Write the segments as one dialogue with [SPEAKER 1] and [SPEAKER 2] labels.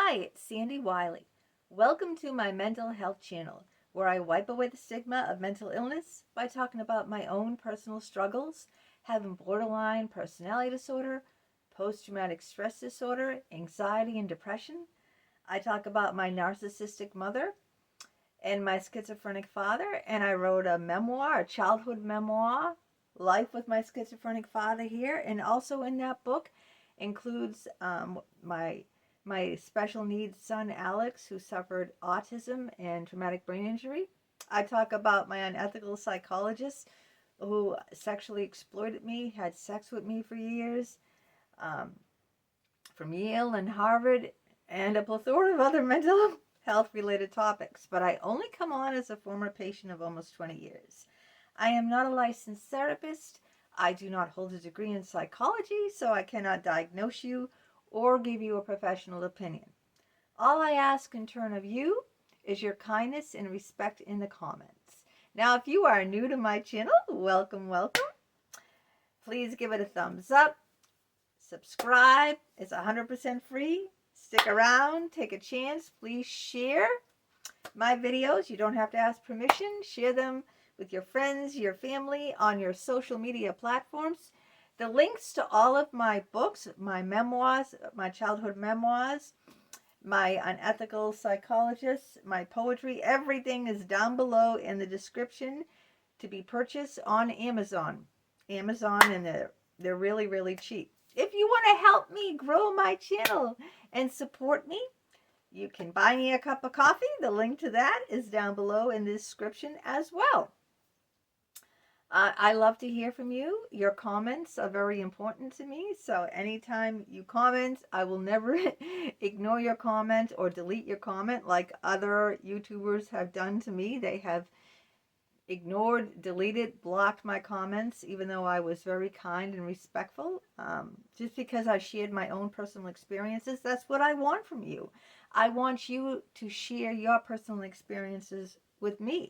[SPEAKER 1] Hi, it's Sandy Wyllie. Welcome to my mental health channel, where I wipe away the stigma of mental illness by talking about my own personal struggles, having borderline personality disorder, post-traumatic stress disorder, anxiety and depression. I talk about my narcissistic mother and my schizophrenic father, and I wrote a memoir, a childhood memoir, Life with My Schizophrenic Father here, and also in that book includes my special needs son, Alex, who suffered autism and traumatic brain injury. I talk about my unethical psychologist who sexually exploited me, had sex with me for years, from Yale and Harvard, and a plethora of other mental health-related topics. But I only come on as a former patient of almost 20 years. I am not a licensed therapist. I do not hold a degree in psychology, so I cannot diagnose you or give you a professional opinion. All I ask in turn of you is your kindness and respect in the comments. Now, if you are new to my channel, welcome, welcome. Please give it a thumbs up. Subscribe. It's 100% free. Stick around. Take a chance. Please share my videos. You don't have to ask permission. Share them with your friends, your family, on your social media platforms. The links to all of my books, my memoirs, my childhood memoirs, my unethical psychologist, my poetry, everything is down below in the description to be purchased on Amazon. And they're really, really cheap. If you want to help me grow my channel and support me, you can buy me a cup of coffee. The link to that is down below in the description as well. I love to hear from you. Your comments are very important to me. So anytime you comment, I will never ignore your comment or delete your comment like other YouTubers have done to me. They have ignored, deleted, blocked my comments, even though I was very kind and respectful. Just because I shared my own personal experiences, that's what I want from you. I want you to share your personal experiences with me.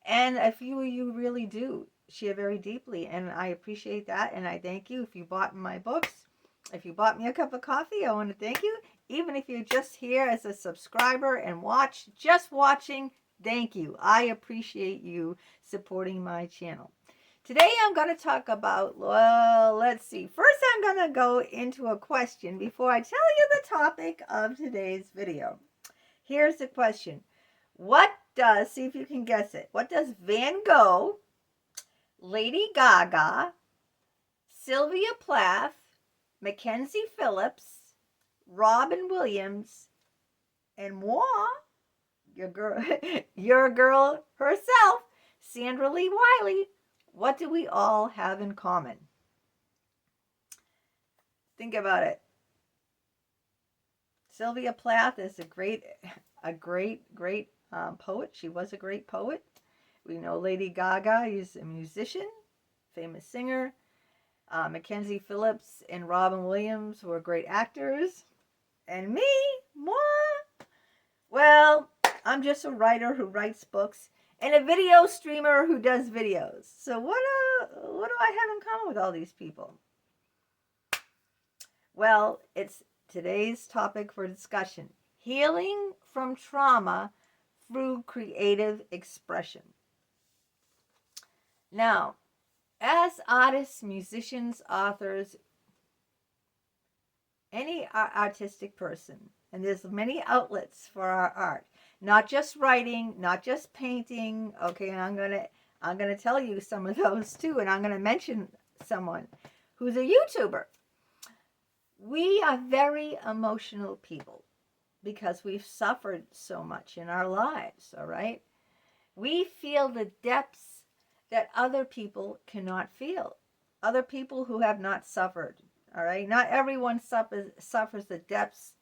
[SPEAKER 1] And a few of you really do share very deeply, and I appreciate that, and I thank you. If you bought my books, if you bought me a cup of coffee, I want to thank you. Even if you're just here as a subscriber and just watching, thank you. I appreciate you supporting my channel. Today I'm going to talk about, well, let's see. First I'm going to go into a question before I tell you the topic of today's video. Here's the question. See if you can guess it. What does Van Gogh, Lady Gaga, Sylvia Plath, Mackenzie Phillips, Robin Williams, and moi, your girl herself, Sandra Lee Wyllie, what do we all have in common? Think about it. Sylvia Plath is a great poet. She was a great poet. We know Lady Gaga is a musician, famous singer. Mackenzie Phillips and Robin Williams were great actors. And me, moi, well, I'm just a writer who writes books and a video streamer who does videos. So what do I have in common with all these people? Well, it's today's topic for discussion. Healing from trauma through creative expression. Now, as artists, musicians, authors, any artistic person, and there's many outlets for our art, not just writing, not just painting. Okay, and I'm gonna tell you some of those too, and I'm gonna mention someone who's a YouTuber. We are very emotional people because we've suffered so much in our lives, all right? We feel the depths that other people cannot feel. Other people who have not suffered, all right? Not everyone suffers the depths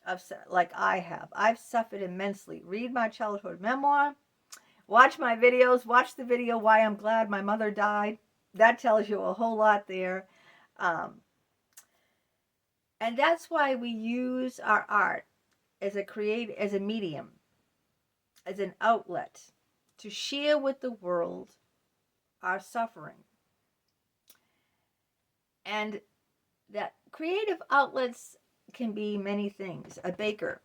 [SPEAKER 1] of like I have. I've suffered immensely. Read my childhood memoir. Watch my videos. Watch the video Why I'm Glad My Mother Died. That tells you a whole lot there. And that's why we use our art as a medium, as an outlet to share with the world our suffering. And that creative outlets can be many things. A baker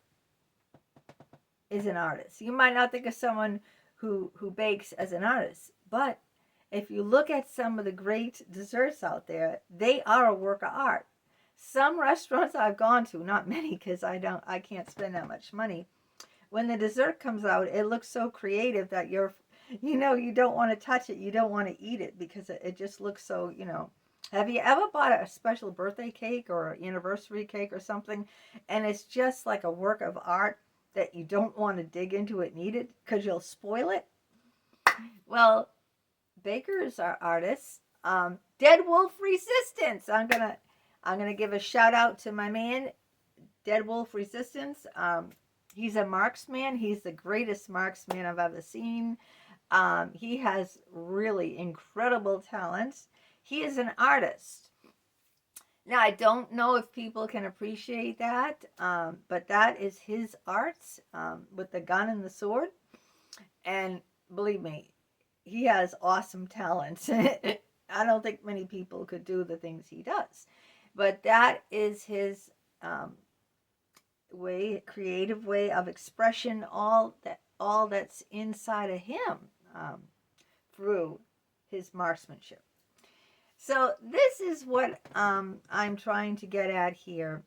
[SPEAKER 1] is an artist. You might not think of someone who bakes as an artist, but if you look at some of the great desserts out there, they are a work of art. Some restaurants I've gone to, not many because I can't spend that much money. When the dessert comes out, it looks so creative that you don't want to touch it. You don't want to eat it because it just looks so, Have you ever bought a special birthday cake or anniversary cake or something, and it's just like a work of art that you don't want to dig into it and eat it because you'll spoil it? Well, bakers are artists. Dead Wolf Resistance. I'm gonna give a shout out to my man, Dead Wolf Resistance. He's a marksman. He's the greatest marksman I've ever seen. He has really incredible talents. He is an artist. Now, I don't know if people can appreciate that, but that is his arts, with the gun and the sword. And believe me, he has awesome talents. I don't think many people could do the things he does. But that is his creative way of expression, all that's inside of him through his marksmanship. So this is what I'm trying to get at here.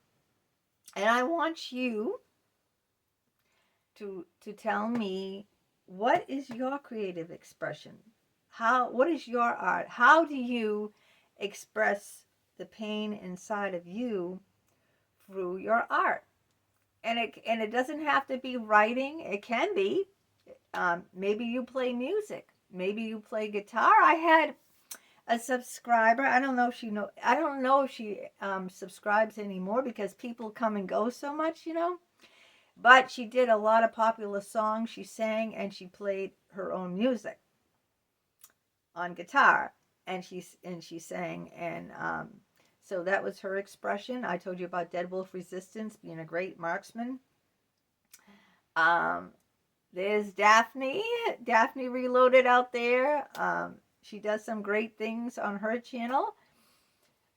[SPEAKER 1] And I want you to tell me, what is your creative expression? What is your art? How do you express the pain inside of you through your art? And it doesn't have to be writing. It can be. Maybe you play music. Maybe you play guitar. I had a subscriber. I don't know if she subscribes anymore because people come and go so much, But she did a lot of popular songs. She sang and she played her own music on guitar, and she sang, and so that was her expression. I told you about Dead Wolf Resistance being a great marksman. There's Daphne Reloaded out there. She does some great things on her channel.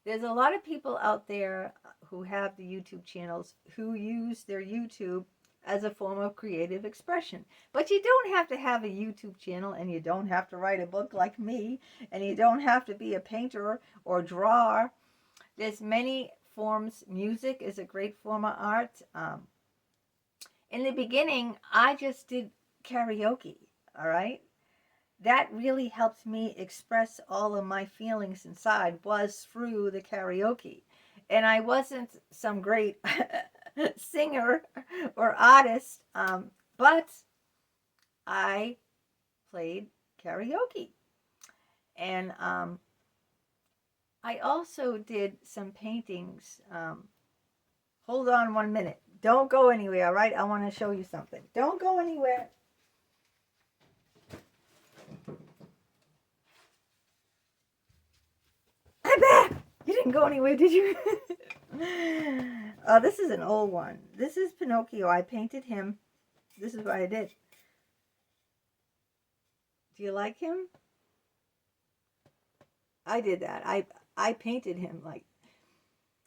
[SPEAKER 1] There's a lot of people out there who have the YouTube channels who use their YouTube as a form of creative expression. But you don't have to have a YouTube channel, and you don't have to write a book like me, and you don't have to be a painter or drawer. There's many forms. Music is a great form of art. In the beginning, I just did karaoke, all right? That really helped me express all of my feelings inside, was through the karaoke. And I wasn't some great singer or artist, but I played karaoke. And I also did some paintings. Hold on 1 minute. Don't go anywhere, all right? I want to show you something. Don't go anywhere. I'm back! You didn't go anywhere, did you? This is an old one. This is Pinocchio. I painted him. This is what I did. Do you like him? I did that. I painted him like...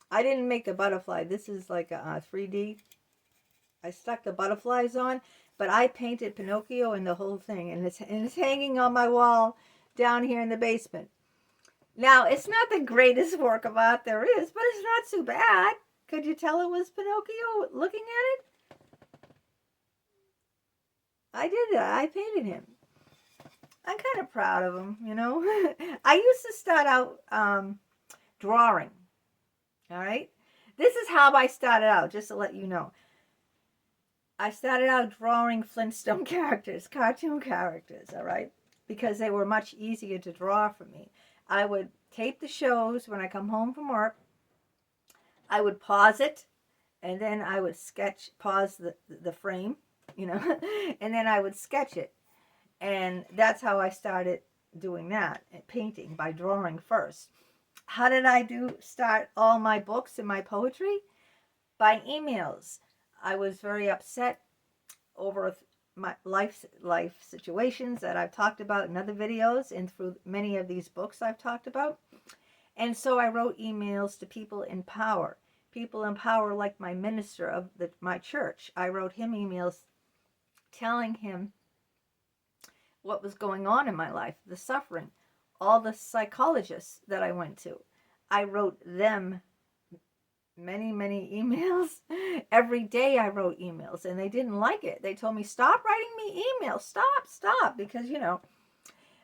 [SPEAKER 1] I didn't make the butterfly. This is like a 3D. I stuck the butterflies on, but I painted Pinocchio and the whole thing. And it's hanging on my wall down here in the basement. Now, it's not the greatest work of art there is, but it's not too bad. Could you tell it was Pinocchio looking at it? I did that. I painted him. I'm kind of proud of him, I used to start out drawing. All right? This is how I started out, just to let you know. I started out drawing Flintstone characters, cartoon characters, all right? Because they were much easier to draw for me. I would tape the shows when I come home from work. I would pause it, and then I would pause the frame, and then I would sketch it. And that's how I started doing that, painting, by drawing first. How did I start all my books and my poetry? By emails. I was very upset over my life situations that I've talked about in other videos and through many of these books I've talked about. And so I wrote emails to people in power, people in power, like my minister of my church. I wrote him emails telling him what was going on in my life, the suffering. All the psychologists that I went to, I wrote them many, many emails. Every day I wrote emails, and they didn't like it. They told me, stop writing me emails. Stop. Because,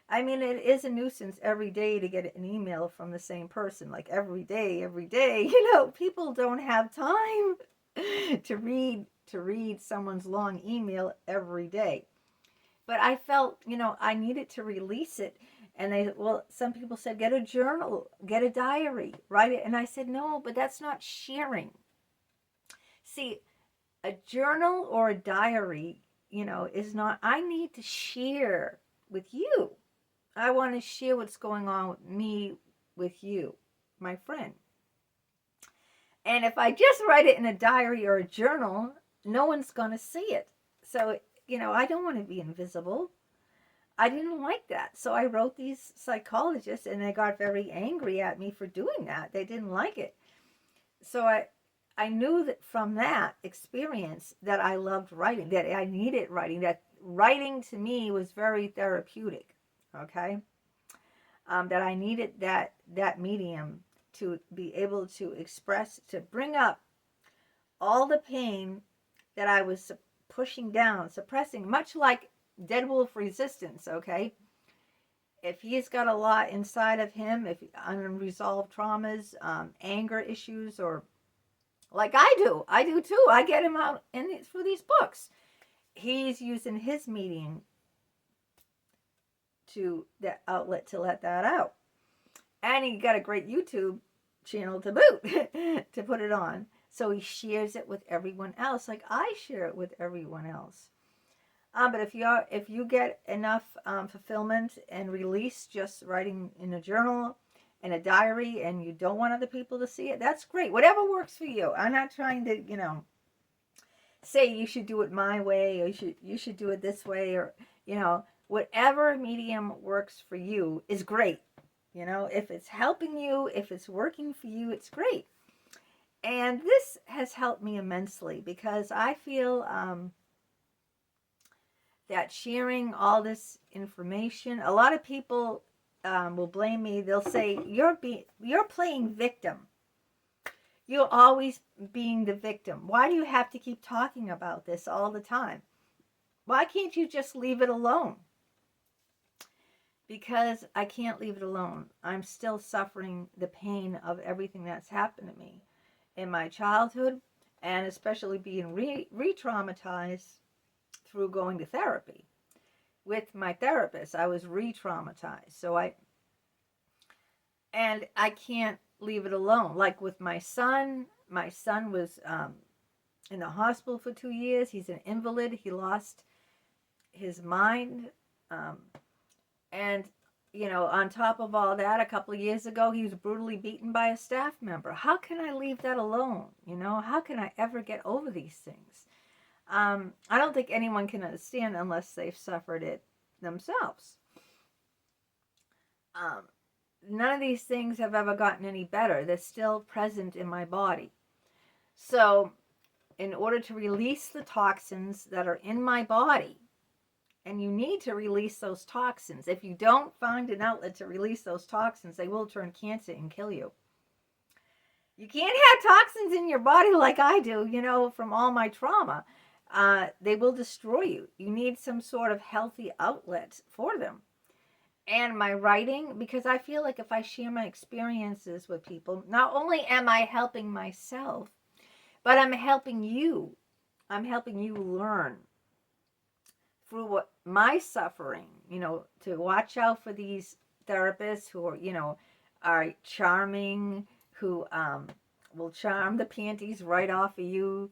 [SPEAKER 1] I mean, it is a nuisance every day to get an email from the same person. Like every day. People don't have time to read someone's long email every day. But I felt, I needed to release it. And some people said, get a journal, get a diary, write it. And I said, no, but that's not sharing. See, a journal or a diary, is not, I need to share with you. I want to share what's going on with me, with you, my friend. And if I just write it in a diary or a journal, no one's going to see it. So, I don't want to be invisible. I didn't like that. So I wrote these psychologists, and they got very angry at me for doing that. They didn't like it. So I knew that from that experience that I loved writing, that I needed writing, that writing to me was very therapeutic, okay? That I needed that medium to be able to express, to bring up all the pain that I was pushing down, suppressing, much like dead wolf resistance, okay? If he's got a lot inside of him, if unresolved traumas, anger issues, or like I do too. I get him out through these books. He's using his medium that outlet to let that out. And he got a great YouTube channel to boot to put it on. So he shares it with everyone else, like I share it with everyone else. But if you get enough fulfillment and release just writing in a journal, in a diary, and you don't want other people to see it, that's great. Whatever works for you. I'm not trying to, say you should do it my way, or you should do it this way, or, whatever medium works for you is great. If it's helping you, if it's working for you, it's great. And this has helped me immensely, because I feel that sharing all this information, a lot of people will blame me. They'll say, you're playing victim. You're always being the victim. Why do you have to keep talking about this all the time? Why can't you just leave it alone? Because I can't leave it alone. I'm still suffering the pain of everything that's happened to me in my childhood, and especially being re-traumatized through going to therapy. With my therapist, I was re-traumatized. So I can't leave it alone. Like with my son was in the hospital for 2 years. He's an invalid. He lost his mind. And, on top of all that, a couple of years ago, he was brutally beaten by a staff member. How can I leave that alone? How can I ever get over these things? I don't think anyone can understand unless they've suffered it themselves. None of these things have ever gotten any better. They're still present in my body. So, in order to release the toxins that are in my body, and you need to release those toxins. If you don't find an outlet to release those toxins, they will turn cancer and kill you. You can't have toxins in your body like I do, from all my trauma. They will destroy you. You need some sort of healthy outlet for them. And my writing, because I feel like if I share my experiences with people, not only am I helping myself, but I'm helping you. I'm helping you learn through my suffering, to watch out for these therapists who are charming, who will charm the panties right off of you,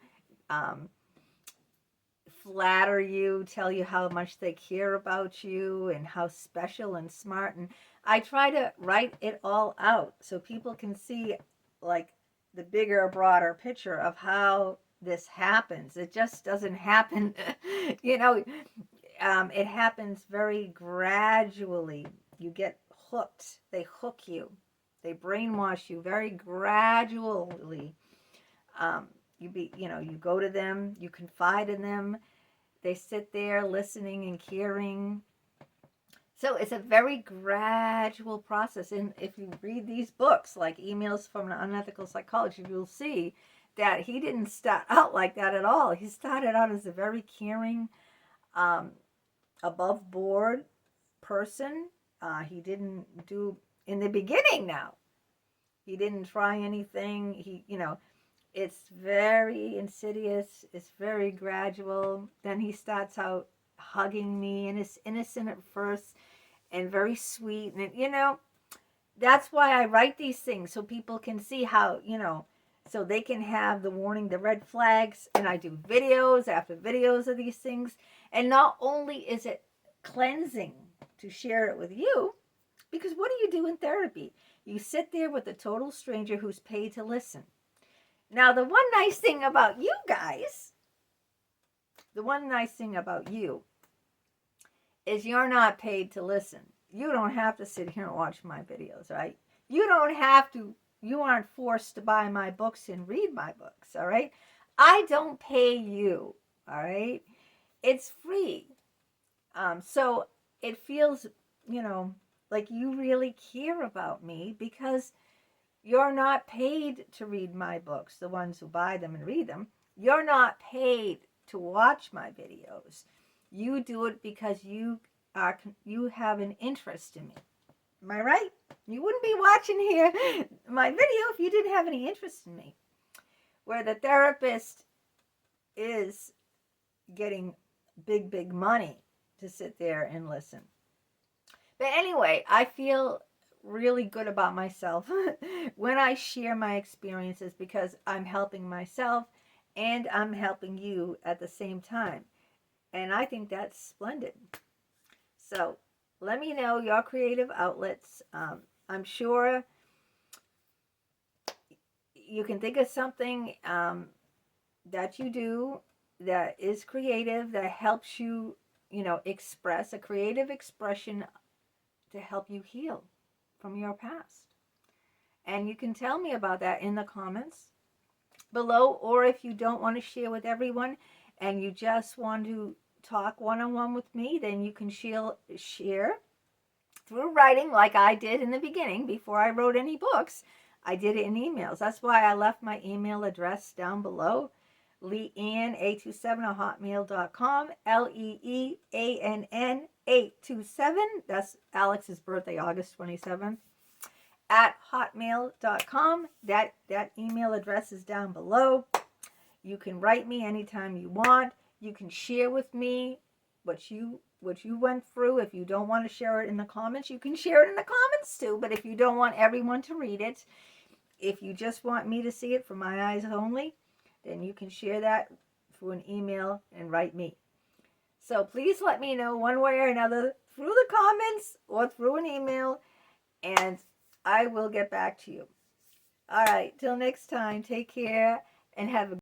[SPEAKER 1] flatter you, tell you how much they care about you and how special and smart. And I try to write it all out so people can see like the bigger, broader picture of how this happens. It just doesn't happen, it happens very gradually. You get hooked. They hook you. They brainwash you very gradually. You go to them, you confide in them. They sit there listening and caring. So it's a very gradual process. And if you read these books, like Emails from an Unethical Psychologist, you'll see that he didn't start out like that at all. He started out as a very caring, above board person. He didn't do, in the beginning now, he didn't try anything. It's very insidious. It's very gradual. Then he starts out hugging me, and it's innocent at first and very sweet. And, that's why I write these things, so people can see how, so they can have the warning, the red flags. And I do videos after videos of these things. And not only is it cleansing to share it with you, because what do you do in therapy? You sit there with a total stranger who's paid to listen. Now, the one nice thing about you guys, is you're not paid to listen. You don't have to sit here and watch my videos, right? You aren't forced to buy my books and read my books, all right? I don't pay you, all right? It's free. So it feels, like you really care about me, because you're not paid to read my books, the ones who buy them and read them. You're not paid to watch my videos. You do it because you have an interest in me. Am I right? You wouldn't be watching here my video if you didn't have any interest in me. Where the therapist is getting big money to sit there and listen. But anyway, I feel really good about myself when I share my experiences, because I'm helping myself and I'm helping you at the same time. And I think that's splendid. So let me know your creative outlets. I'm sure you can think of something that you do that is creative, that helps you, express a creative expression to help you heal from your past. And you can tell me about that in the comments below, or if you don't want to share with everyone and you just want to talk one-on-one with me, then you can share through writing, like I did in the beginning. Before I wrote any books, I did it in emails. That's why I left my email address down below, leann827@hotmail.com, LEEANN827, that's Alex's birthday, August 27th, at hotmail.com. That email address is down below. You can write me anytime you want. You can share with me what you went through. If you don't want to share it in the comments, you can share it in the comments too. But if you don't want everyone to read it, if you just want me to see it for my eyes only, then you can share that through an email and write me. So please let me know one way or another, through the comments or through an email, and I will get back to you. All right, till next time, take care and have a